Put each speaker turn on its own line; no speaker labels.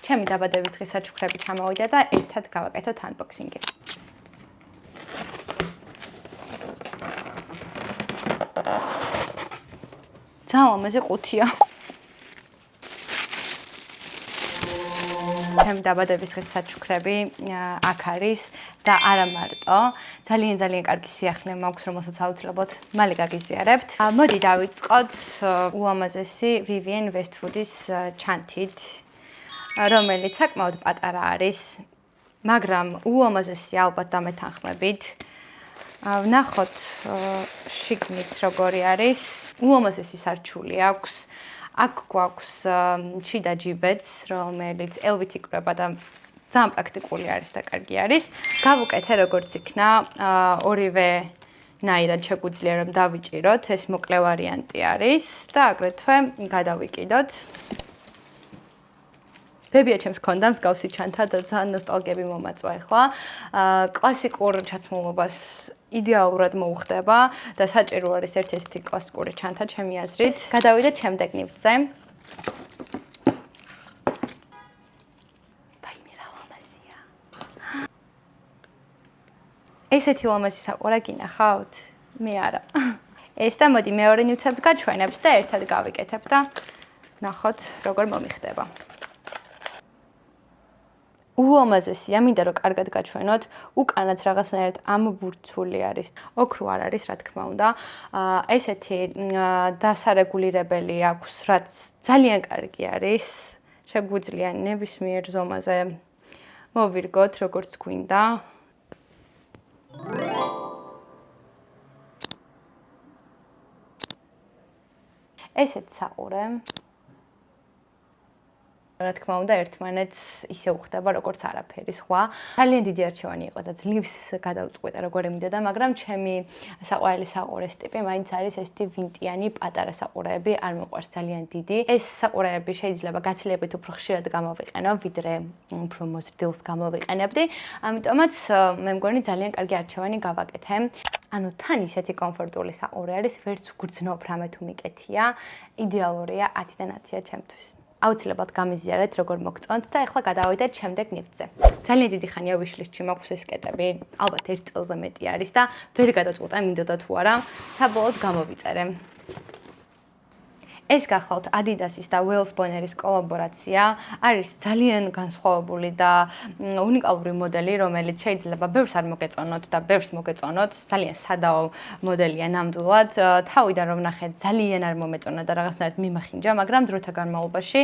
ჩემი დაბადების დღის საჩუქრები ჩამოვიდა და ერთად გავაკეთოთ unboxing-ი. ძალიან ლამაზი ყუთია. ჩემი დაბადების დღის საჩუქრები აქ არის და არა მარტო, ძალიან კარგი სიახლე მაქვს, რომელსაც აუცილებლად მალე გაგიზიარებთ. მოდი დავიწყოთ ულამაზესი Vivienne Westwood-ის ჩანთით, რომელიც საკმაოდ პატარა არის, მაგრამ ულამაზესი ალბათ დამეთანხმებით. ვნახოთ შიგნით როგორი არის. ულამაზესი სარჩული აქვს. აქ გვაქვს შიდა ჯიბეც, რომელიც ელვით იკვრება და ძალიან პრაქტიკული არის და კარგი არის. გავუკეთე როგორც იქნა, ორივე ნაირად შეგვიძლია რომ დავიჭიროთ, ეს მოკლე ვარიანტი არის და აგრეთვე გადავიკიდოთ. ბებია ჩემს ქონდა მსგავსი ჩანთა და ძალიან ნოსტალგიები მომაწვა ახლა. კლასიკურ ჩაცმულობას იდეალურად მოუხდება და საჭირო არის ერთ-ერთი კლასიკური ჩანთა ჩემი აზრით. გადავიდეთ შემდეგ ნივთზე. ვაიმე რა ლამაზია. ესეთი ლამაზი საყურა გინახავთ? მე არა. ეს და მოდი მეორე ნივთსაც გაჩვენებთ და ერთად გავიკეთებ და ნახოთ როგორ მომიხდება. ულამაზესია, მინდა რომ კარგად გაჩვენოთ, უკანაც რაღაცნაირად ამობურცული არის. ოქრო არ არის, რა თქმა უნდა. ესეთი დასარეგულირებელი აქვს, რაც ძალიან კარგი არის. შეგვიძლია ნებისმიერ ზომაზე მოვირგოთ, როგორც გვინდა. ესეთ საყურე. რა თქმა უნდა, ერთმანეთს ისე უხდება, როგორც არაფერი სხვა. ძალიან დიდი არჩევანი იყო და ძლივს გადავწყვიტე, როგორი მინდოდა, მაგრამ ჩემი საყვარელი საყურეს ტიპი მაინც არის ესეთი ვინტიანი პატარა საყურეები, არ მიყვარს ძალიან დიდი. ეს საყურეები შეიძლება გაცილებით უფრო ხშირად გამოვიყენო, ვიდრე უფრო მოზრდილს გამოვიყენებდი. ამიტომაც მე მგონი ძალიან კარგი არჩევანი გავაკეთე. ანუ თან ისეთი კომფორტული საყურე არის, ვერც გრძნობ რამე თუ მიკეთია, იდეალურია 10-დან 10-ია ჩემთვის. აუცილებლად გამიზიარეთ, როგორ მოგწონთ და ახლა გადავიდეთ შემდეგ ნივთზე. ძალიან დიდი ხანია wishlist-ში მაქვს ეს კეტები, ალბათ 1 წელზე მეტი არის და ვერ გადავწყვიტე მინდოდა თუ არა, საბოლოოდ გამოვიწერე. ეს გახლავთ Adidas-ის და Wellsponer-ის კოლაბორაცია, არის ძალიან განსხვავებული და უნიკალური მოდელი, რომელიც შეიძლება ბევრს არ მოგეწონოთ და ბევრს მოგეწონოთ, ძალიან სადაო მოდელია ნამდვილად. თავიდან რომ ნახეთ, ძალიან არ მომეწონა და რაღაცნაირად მიმახინჯა, მაგრამ დროთა განმავლობაში